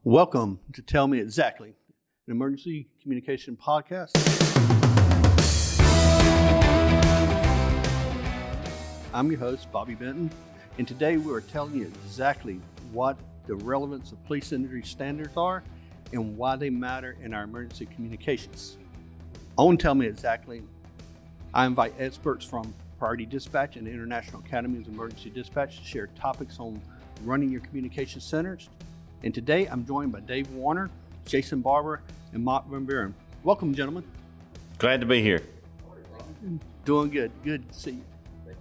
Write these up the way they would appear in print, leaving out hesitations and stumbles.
Welcome to Tell Me Exactly, an emergency communication podcast. I'm your host, Bobby Benton, and today we're telling you exactly what the relevance of police industry standards are and why they matter in our emergency communications. On Tell Me Exactly, I invite experts from Priority Dispatch and the International Academies of Emergency Dispatch to share topics on running your communication centers. And today I'm joined by Dave Warner, Jason Barbour, and Mark Von Behren. Welcome, gentlemen. Glad to be here. Doing good. Good to see you. Thank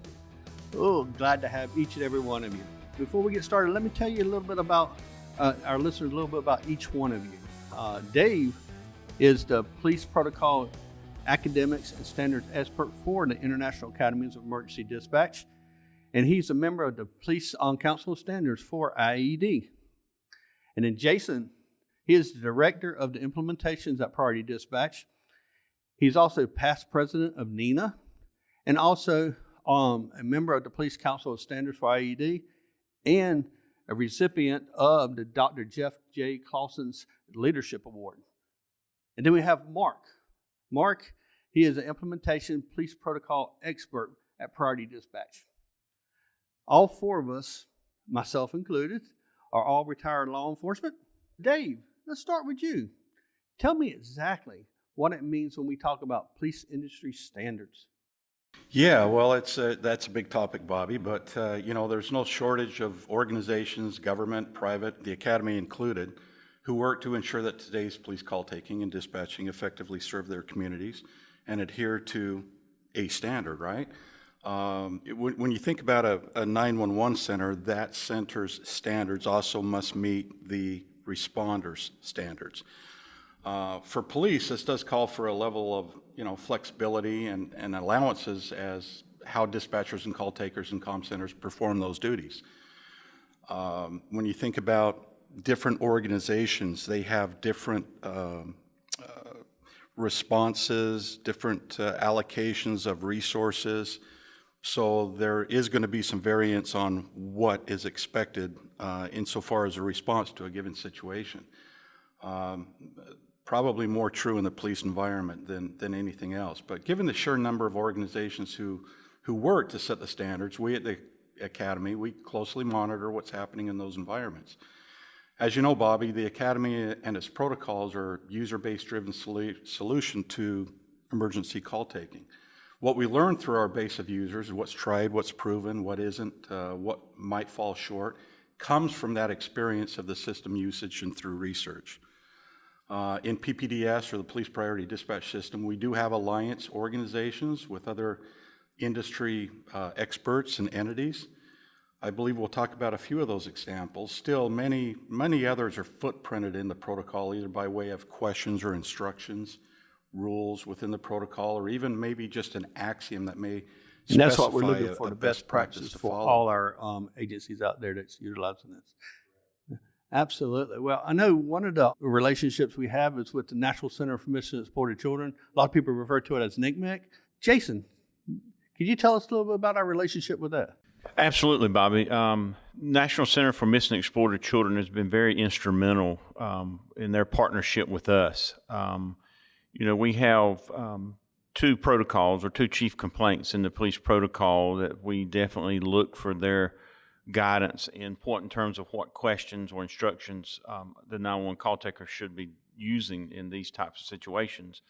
you. Oh, glad to have each and every one of you. Before we get started, let me tell you a little bit about our listeners, a little bit about each one of you. Dave is the Police Protocol Academics and Standards Expert for the International Academies of Emergency Dispatch, and he's a member of the Police Council of Standards for IED. And then Jason, he is the Director of the Implementations at Priority Dispatch. He's also past president of NENA and also a member of the Police Council of Standards for IED and a recipient of the Dr. Jeff J. Clausen's Leadership Award. And then we have Mark. Mark, he is an implementation police protocol expert at Priority Dispatch. All four of us, myself included, are all retired law enforcement. Dave, let's start with you. Tell me exactly what it means when we talk about police industry standards. Yeah, well, that's a big topic, Bobby, but there's no shortage of organizations, government, private, the academy included, who work to ensure that today's police call taking and dispatching effectively serve their communities and adhere to a standard, right? When you think about a 911 center, that center's standards also must meet the responders' standards. For police, this does call for a level of flexibility and allowances as how dispatchers and call takers and comm centers perform those duties. When you think about different organizations, they have different responses, different allocations of resources. So there is going to be some variance on what is expected insofar as a response to a given situation. Probably more true in the police environment than anything else. But given the sheer number of organizations who work to set the standards, we at the Academy, we closely monitor what's happening in those environments. As you know, Bobby, the Academy and its protocols are user-based driven solution to emergency call taking. What we learn through our base of users, what's tried, what's proven, what isn't, what might fall short, comes from that experience of the system usage and through research. In PPDS, or the Police Priority Dispatch System, we do have alliance organizations with other industry experts and entities. I believe we'll talk about a few of those examples. Still, many others are footprinted in the protocol, either by way of questions or instructions, rules within the protocol, or even maybe just an axiom that may specify. And that's what we're looking for, the best practices for follow. all our agencies out there that's utilizing this. Absolutely. Well, I know one of the relationships we have is with the National Center for Missing and Exploited Children. A lot of people refer to it as NCMEC. Jason, could you tell us a little bit about our relationship with that? Absolutely, Bobby. National Center for Missing and Exploited Children has been very instrumental in their partnership with us. We have two protocols or two chief complaints in the police protocol that we definitely look for their guidance in terms of what questions or instructions the 911 call taker should be using in these types of situations.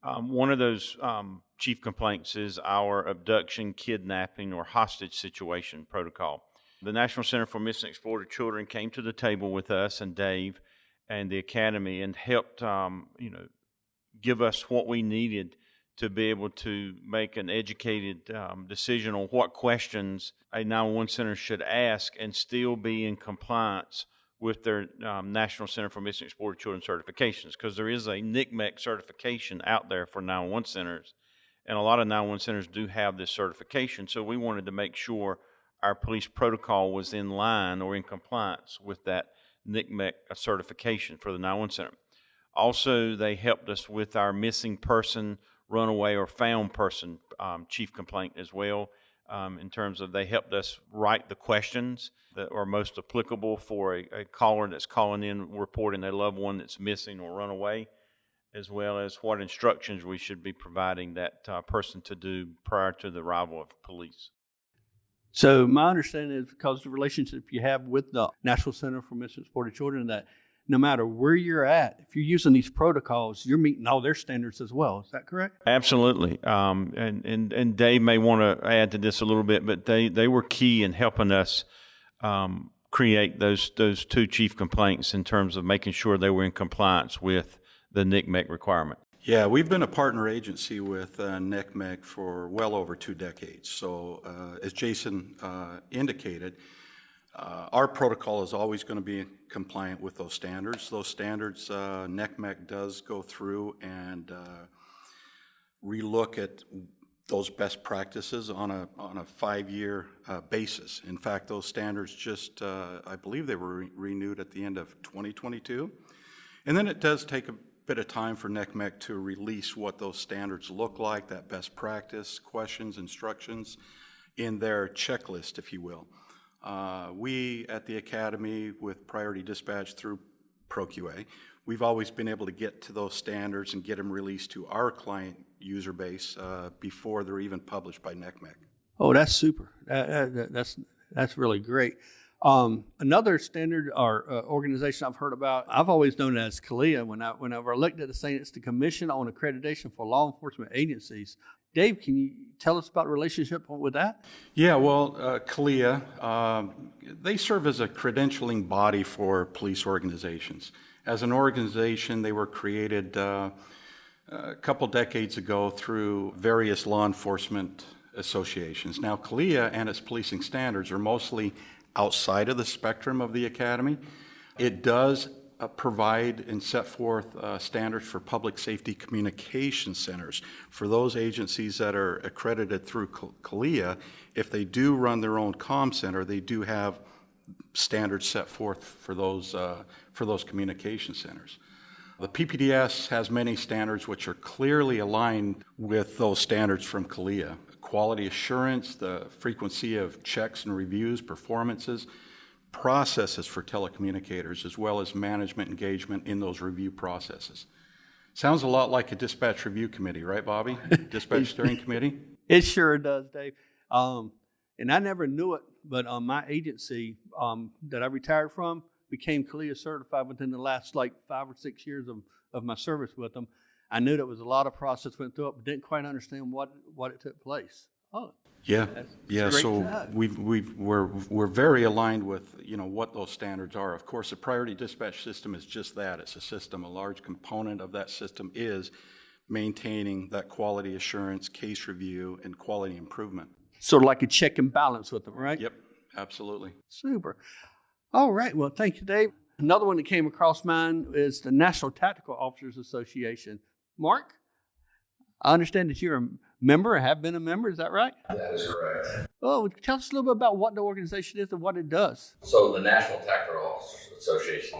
One of those chief complaints is our abduction, kidnapping, or hostage situation protocol. The National Center for Missing and Exploited Children came to the table with us and Dave and the Academy and helped give us what we needed to be able to make an educated decision on what questions a 911 center should ask and still be in compliance with their National Center for Missing and Exploited Children certifications, because there is a NCMEC certification out there for 911 centers, and a lot of 911 centers do have this certification, so we wanted to make sure our police protocol was in line or in compliance with that NCMEC certification for the 911 center. Also, they helped us with our missing person, runaway, or found person chief complaint as well. in terms of they helped us write the questions that are most applicable for a caller that's calling in reporting a loved one that's missing or run away, as well as what instructions we should be providing that person to do prior to the arrival of police. So my understanding is because of the relationship you have with the National Center for Missing and Exploited Children, that no matter where you're at, if you're using these protocols, you're meeting all their standards as well. Is that correct? Absolutely. And Dave may want to add to this a little bit, but they were key in helping us create those two chief complaints in terms of making sure they were in compliance with the NCMEC requirement. Yeah, we've been a partner agency with NCMEC for well over 2 decades. So as Jason indicated, our protocol is always going to be compliant with those standards. Those standards, NCMEC does go through and relook at those best practices on a 5-year basis. In fact, those standards just, I believe they were renewed at the end of 2022. And then it does take a bit of time for NCMEC to release what those standards look like, that best practice, questions, instructions in their checklist, if you will. We at the Academy with Priority Dispatch through ProQA, we've always been able to get to those standards and get them released to our client user base before they're even published by NCMEC. Oh, that's super. That's really great. Another standard or organization I've heard about, I've always known it as CALEA. Whenever elected to say it's the Commission on Accreditation for Law Enforcement Agencies. Dave, can you tell us about the relationship with that? Yeah, well, CALEA, they serve as a credentialing body for police organizations. As an organization, they were created a couple decades ago through various law enforcement associations. Now, CALEA and its policing standards are mostly outside of the spectrum of the Academy. It does provide and set forth standards for public safety communication centers. For those agencies that are accredited through CALEA, if they do run their own comm center, they do have standards set forth for those communication centers. The PPDS has many standards which are clearly aligned with those standards from CALEA. Quality assurance, the frequency of checks and reviews, performances, processes for telecommunicators, as well as management engagement in those review processes. Sounds a lot like a dispatch review committee, right, Bobby? Dispatch steering committee? It sure does, Dave. And I never knew it, but my agency that I retired from became CALEA certified within the last 5 or 6 years of my service with them. I knew there was a lot of process went through it, but didn't quite understand what it took place. Oh, yeah. That's So we're very aligned with what those standards are. Of course, the priority dispatch system is just that. It's a system. A large component of that system is maintaining that quality assurance, case review, and quality improvement. Sort of like a check and balance with them, right? Yep, absolutely. Super. All right. Well, thank you, Dave. Another one that came across mine is the National Tactical Officers Association. Mark, I understand that you're a member or have been a member. Is that right? That is correct. Oh, tell us a little bit about what the organization is and what it does. So the National Tactical Officers Association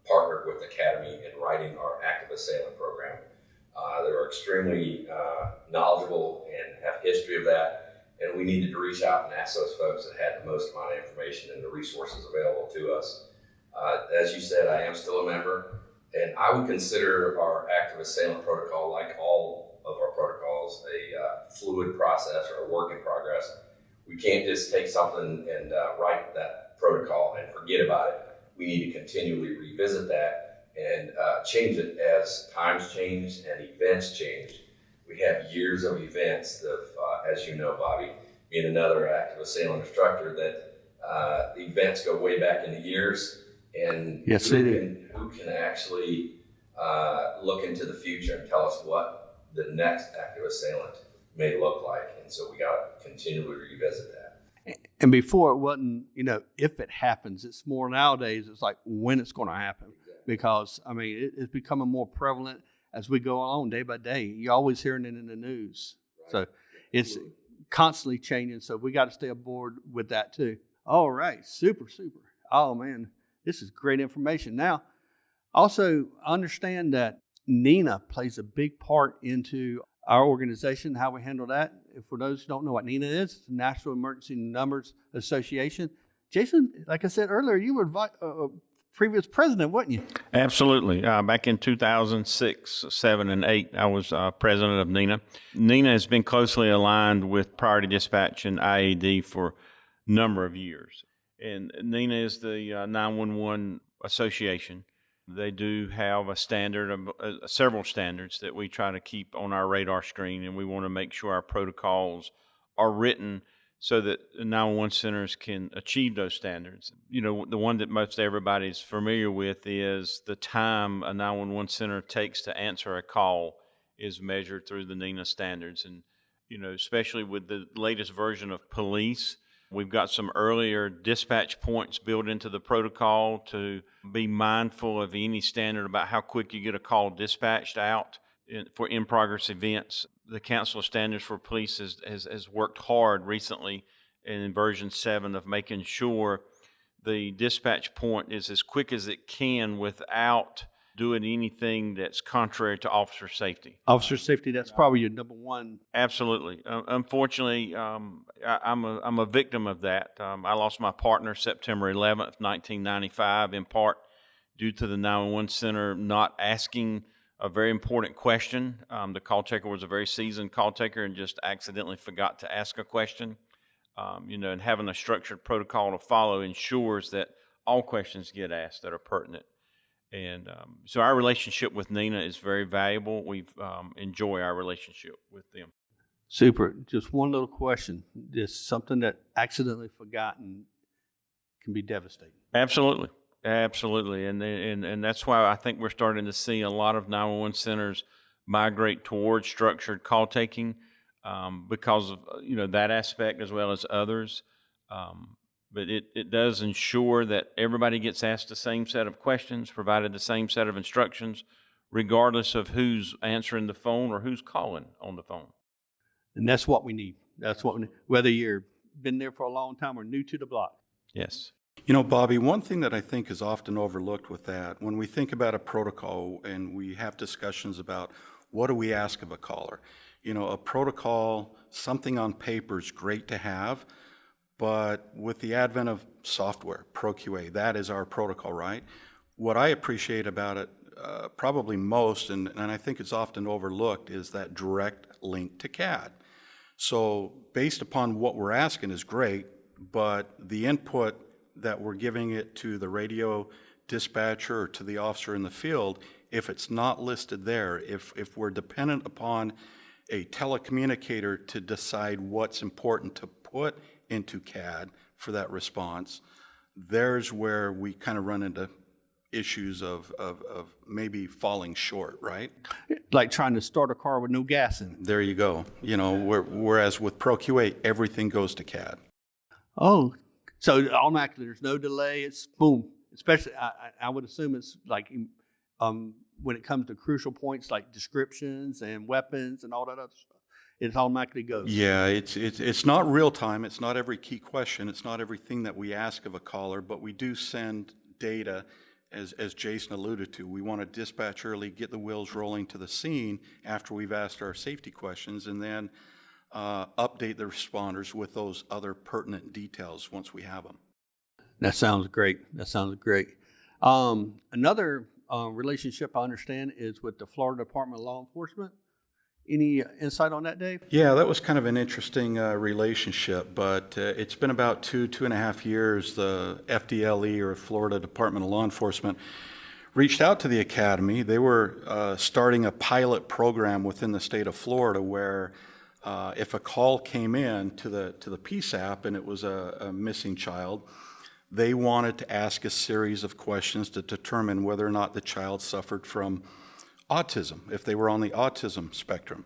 partnered with Academy in writing our active assailant program. They're extremely knowledgeable and have history of that, and we needed to reach out and ask those folks that had the most amount of information and the resources available to us. As you said, I am still a member, and I would consider our active assailant protocol, like all of our protocols, a fluid process or a work in progress. We can't just take something and write that protocol and forget about it. We need to continually revisit that and change it as times change and events change. We have years of events of, as you know, Bobby, being another active assailant instructor, that events go way back in the years. And yes, who can actually look into the future and tell us what the next active assailant may look like. And so we got to continually revisit that. And before it wasn't, if it happens, it's more nowadays, it's like when it's going to happen. Exactly. Because, it's becoming more prevalent as we go on day by day. You're always hearing it in the news. Right. So it's constantly changing. So we got to stay aboard with that too. All right. Super. Oh, man. This is great information. Now, also understand that NENA plays a big part into our organization, how we handle that. for those who don't know what NENA is, it's the National Emergency Numbers Association. Jason, like I said earlier, you were previous president, weren't you? Absolutely. Back in 2006, 7, and 8, I was president of NENA. NENA has been closely aligned with Priority Dispatch and IAD for a number of years. And NENA is the 911 association. They do have a standard, several standards that we try to keep on our radar screen, and we want to make sure our protocols are written so that 911 centers can achieve those standards. You know, the one that most everybody's familiar with is the time a 911 center takes to answer a call is measured through the NENA standards. And, you know, especially with the latest version of police, we've got some earlier dispatch points built into the protocol to be mindful of any standard about how quick you get a call dispatched out for in-progress events. The Council of Standards for Police has worked hard recently in version 7 of making sure the dispatch point is as quick as it can without doing anything that's contrary to officer safety. Officer safety, that's probably your number one. Absolutely. Unfortunately, I'm a victim of that. I lost my partner September 11th, 1995, in part due to the 911 center not asking a very important question. The call taker was a very seasoned call taker and just accidentally forgot to ask a question. And having a structured protocol to follow ensures that all questions get asked that are pertinent. And so our relationship with NENA is very valuable. We enjoy our relationship with them. Super. Just one little question. Just something that accidentally forgotten can be devastating. Absolutely. And that's why I think we're starting to see a lot of 911 centers migrate towards structured call taking because of that aspect as well as others. But it does ensure that everybody gets asked the same set of questions, provided the same set of instructions, regardless of who's answering the phone or who's calling on the phone. And that's what we need. That's what we need, whether you're been there for a long time or new to the block. Yes. You know, Bobby, one thing that I think is often overlooked with that, when we think about a protocol and we have discussions about what do we ask of a caller, a protocol, something on paper is great to have. But with the advent of software, ProQA, that is our protocol, right? What I appreciate about it probably most, and I think it's often overlooked, is that direct link to CAD. So based upon what we're asking is great, but the input that we're giving it to the radio dispatcher or to the officer in the field, if it's not listed there, if we're dependent upon a telecommunicator to decide what's important to put into CAD for that response, there's where we kind of run into issues of maybe falling short, right? Like trying to start a car with no gas in it. There you go. Whereas with ProQA, everything goes to CAD. Oh, so automatically there's no delay. It's boom. Especially, I would assume it's like when it comes to crucial points like descriptions and weapons and all that other stuff. It automatically goes. Yeah, it's not real time. It's not every key question. It's not everything that we ask of a caller, but we do send data, as Jason alluded to. We want to dispatch early, get the wheels rolling to the scene after we've asked our safety questions, and then update the responders with those other pertinent details once we have them. That sounds great. Another relationship I understand is with the Florida Department of Law Enforcement. Any insight on that, Dave? Yeah, that was kind of an interesting relationship, but it's been about 2.5 years. The FDLE, or Florida Department of Law Enforcement, reached out to the Academy. They were starting a pilot program within the state of Florida where if a call came in to the PSAP and it was a missing child, they wanted to ask a series of questions to determine whether or not the child suffered from autism, if they were on the autism spectrum.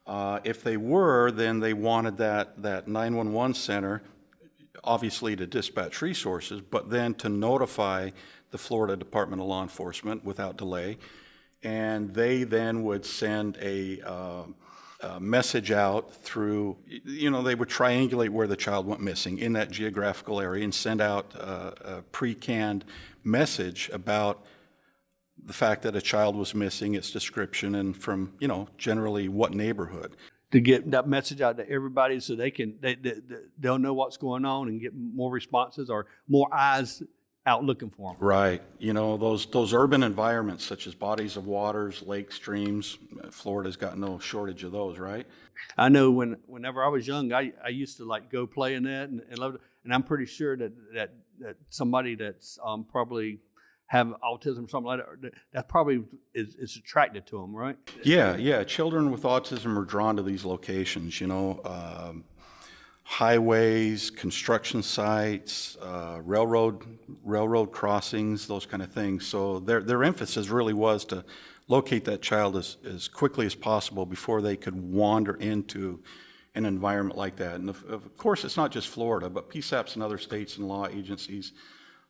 If they were, then they wanted that 911 center, obviously to dispatch resources, but then to notify the Florida Department of Law Enforcement without delay. And they then would send a message out through, they would triangulate where the child went missing in that geographical area and send out a pre-canned message about the fact that a child was missing, its description, and from, generally what neighborhood. to get that message out to everybody so they'll know what's going on and get more responses or more eyes out looking for them. Right. You know, those urban environments such as bodies of waters, lakes, streams, Florida's got no shortage of those, right? I know whenever I was young, I used to like go play in that and love it. And I'm pretty sure that somebody that's probably have autism or something like that probably is attracted to them, right? Yeah. Children with autism are drawn to these locations, you know, highways, construction sites, railroad crossings, those kind of things. So their emphasis really was to locate that child as quickly as possible before they could wander into an environment like that. And of course, it's not just Florida, but PSAPs and other states and law agencies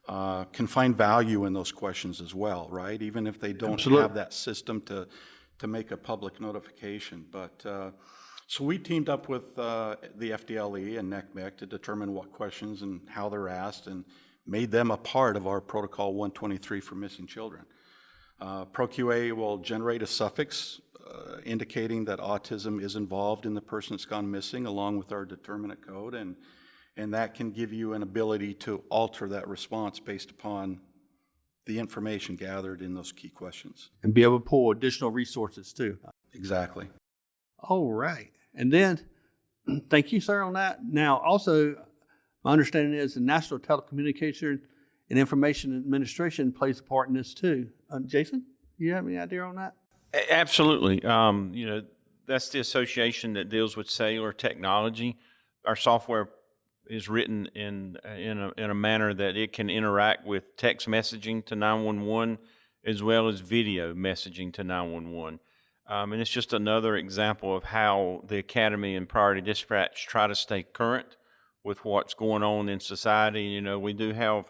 can find value in those questions as well, right? Even if they don't have that system to make a public notification. But so we teamed up with the FDLE and NECMEC to determine what questions and how they're asked and made them a part of our Protocol 123 for missing children. ProQA will generate a suffix indicating that autism is involved in the person that's gone missing along with our determinant code, and that can give you an ability to alter that response based upon the information gathered in those key questions. And be able to pull additional resources too. Exactly. All right. And then, thank you, sir, on that. Now, also, my understanding is the National Telecommunication and Information Administration plays a part in this too. Jason, you have any idea on that? Absolutely. You know, that's the association that deals with cellular technology. Our software is written in a manner that it can interact with text messaging to 911 as well as video messaging to 911. And it's just another example of how the Academy and Priority Dispatch try to stay current with what's going on in society. You know, we do have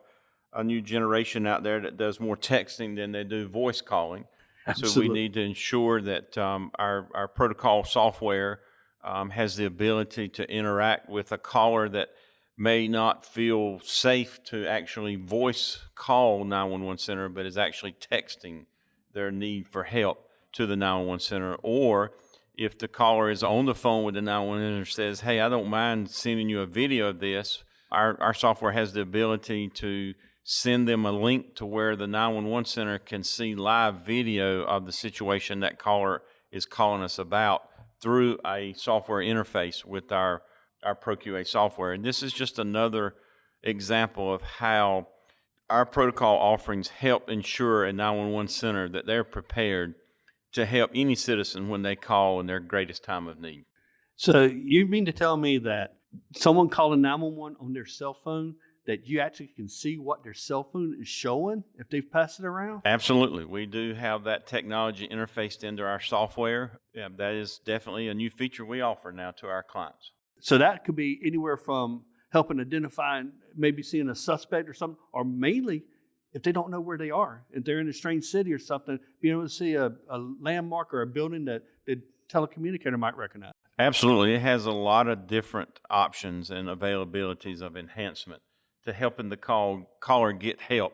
a new generation out there that does more texting than they do voice calling. Absolutely. So we need to ensure that our protocol software has the ability to interact with a caller that may not feel safe to actually voice call 911 center, but is actually texting their need for help to the 911 center. Or if the caller is on the phone with the 911 center and says, hey, I don't mind sending you a video of this, our software has the ability to send them a link to where the 911 center can see live video of the situation that caller is calling us about through a software interface with our ProQA software. And this is just another example of how our protocol offerings help ensure a 911 center that they're prepared to help any citizen when they call in their greatest time of need. So you mean to tell me that someone calling 911 on their cell phone, that you actually can see what their cell phone is showing if they've passed it around? Absolutely. We do have that technology interfaced into our software. Yeah, that is definitely a new feature we offer now to our clients. So that could be anywhere from helping identify and maybe seeing a suspect or something, or mainly if they don't know where they are. If they're in a strange city or something, being able to see a landmark or a building that the telecommunicator might recognize. Absolutely. It has a lot of different options and availabilities of enhancement to helping the caller get help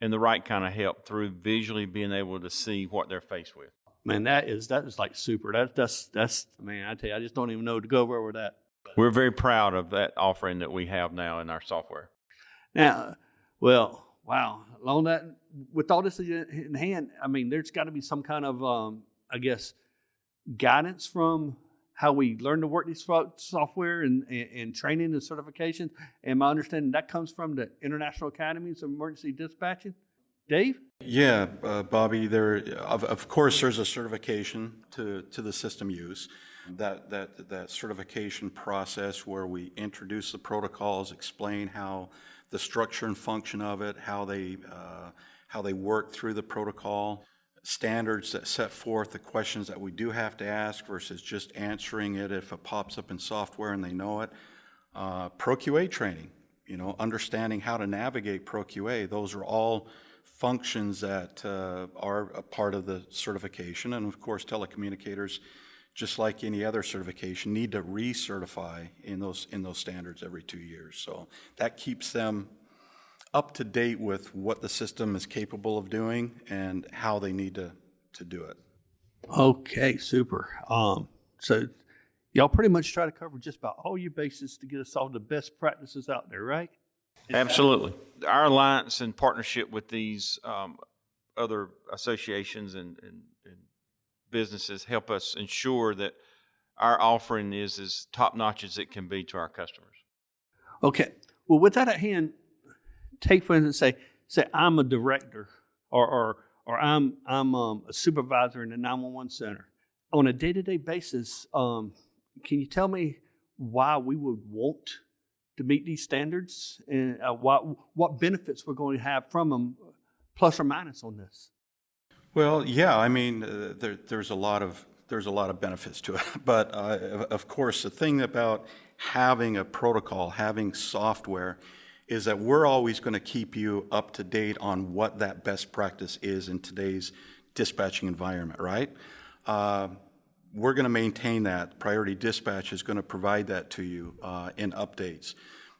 and the right kind of help through visually being able to see what they're faced with. Man, that is like super. That's man, I tell you, I just don't even know to go over with that. We're very proud of that offering that we have now in our software. Now, well, wow. Along that, with all this in hand, I mean, there's got to be some kind of, I guess, guidance from how we learn to work these software and training and certification. And my understanding that comes from the International Academies of Emergency Dispatching. Dave? Yeah, Bobby, of course there's a certification to the system use. That certification process where we introduce the protocols, explain how the structure and function of it, how they work through the protocol, standards that set forth the questions that we do have to ask versus just answering it if it pops up in software and they know it. ProQA training, you know, understanding how to navigate ProQA. Those are all functions that are a part of the certification. And of course, telecommunicators, just like any other certification, need to recertify in those standards every 2 years. So that keeps them up to date with what the system is capable of doing and how they need to do it. Okay, super. So Y'all pretty much try to cover just about all your bases to get us all the best practices out there, right? Absolutely. Our alliance and partnership with these other associations and businesses help us ensure that our offering is as top-notch as it can be to our customers. Okay. Well, with that at hand, take for instance, say I'm a director or I'm a supervisor in the 911 center. On a day-to-day basis, can you tell me why we would want to meet these standards and what benefits we're going to have from them, plus or minus on this? Well, yeah, I mean, there's a lot of benefits to it, but of course, the thing about having a protocol, having software, is that we're always going to keep you up to date on what that best practice is in today's dispatching environment, right? We're going to maintain that. Priority Dispatch is going to provide that to you in updates.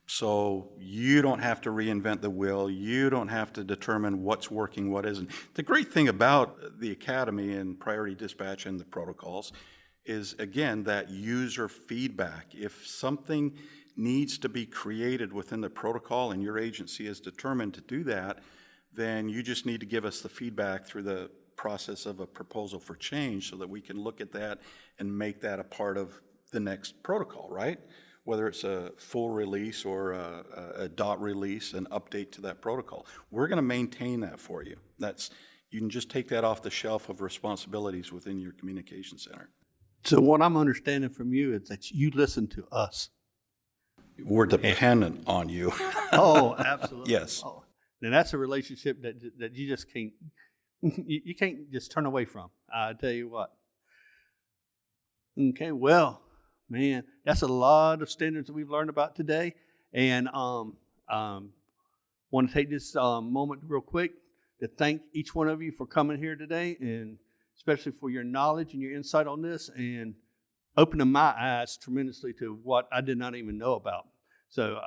So you don't have to reinvent the wheel. You don't have to determine what's working, what isn't. The great thing about the Academy and Priority Dispatch and the protocols is, again, that user feedback. If something needs to be created within the protocol and your agency is determined to do that, then you just need to give us the feedback through the process of a proposal for change so that we can look at that and make that a part of the next protocol, right? Whether it's a full release or a dot release, an update to that protocol. We're going to maintain that for you. You can just take that off the shelf of responsibilities within your communication center. So what I'm understanding from you is that you listen to us. We're dependent on you. Oh, absolutely. Yes. Oh, and that's a relationship that you just can't, you can't just turn away from. I tell you what. Okay, well, man, that's a lot of standards that we've learned about today. And want to take this moment real quick to thank each one of you for coming here today, and especially for your knowledge and your insight on this, and opening my eyes tremendously to what I did not even know about. So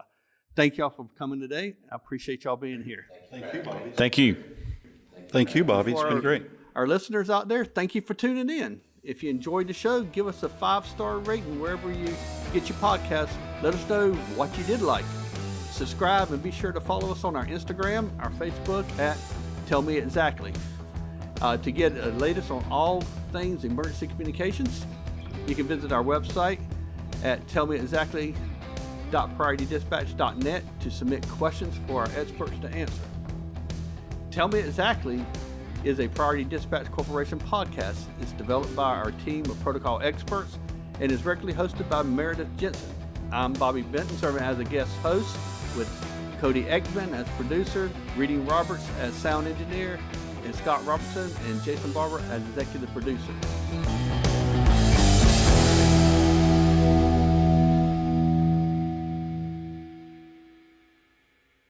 thank y'all for coming today. I appreciate y'all being here. Thank you, Bobby. Thank you. Thank you, Bobby. It's been great. Our listeners out there, thank you for tuning in. If you enjoyed the show, give us a 5-star rating wherever you get your podcasts. Let us know what you did like. Subscribe and be sure to follow us on our Instagram, our Facebook at Tell Me Exactly. To get the latest on all things emergency communications, you can visit our website at tellmeexactly.prioritydispatch.net to submit questions for our experts to answer. Tell Me Exactly is a Priority Dispatch Corporation podcast. It's developed by our team of protocol experts and is regularly hosted by Meredith Jensen. I'm Bobby Benton, serving as a guest host, with Cody Ekman as producer, Reading Roberts as sound engineer, and Scott Robertson and Jason Barbour as executive producer.